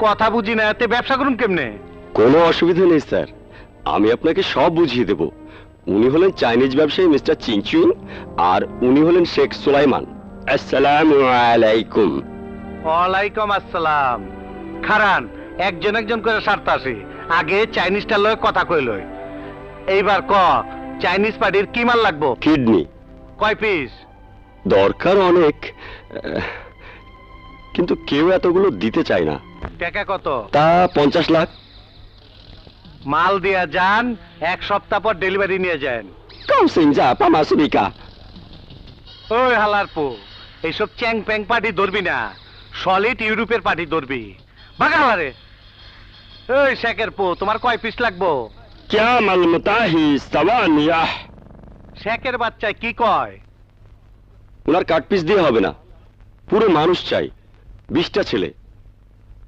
কথা বুঝি না, এতে ব্যবসা করুন কেমনে? কোনো অসুবিধা নেই স্যার, আমি আপনাকে সব বুঝিয়ে দেব। উনি হলেন চাইনিজ ব্যবসায়ী মিস্টার চিংচুং, আর উনি হলেন শেখ সুলাইমান। আসসালামু আলাইকুম। ওয়ালাইকুম আসসালাম। খারান, একজন একজন করে সারতে আসি, আগে চাইনিজটা লয় কথা কইলই। এইবার ক, চাইনিজ পার্টির কি মাল লাগবো? কিডনি কয় পিস? দরকার অনেক, কিন্তু কেউ এতগুলো দিতে চায় না। টাকা কত? তা 50 লাখ। মাল দিয়া যান, এক সপ্তাহ পর ডেলিভারি নিয়ে যান। কাউসিংজা পামাসুবিকা। ওই হালার পো, এইসব চ্যাং প্যাং পার্টি ধরবি না, সলিড ইউরোপের পার্টি ধরবি। ভাগা হালারে। ওই শেখের পো, তোমার কয় পিস লাগবো? क्या मालूमता ही सवानिया। শেখের বাচ্চায় কি কয়? ওনার কাট পিস দিয়ে হবে না, পুরো মানুষ চাই, 20টা ছেলে।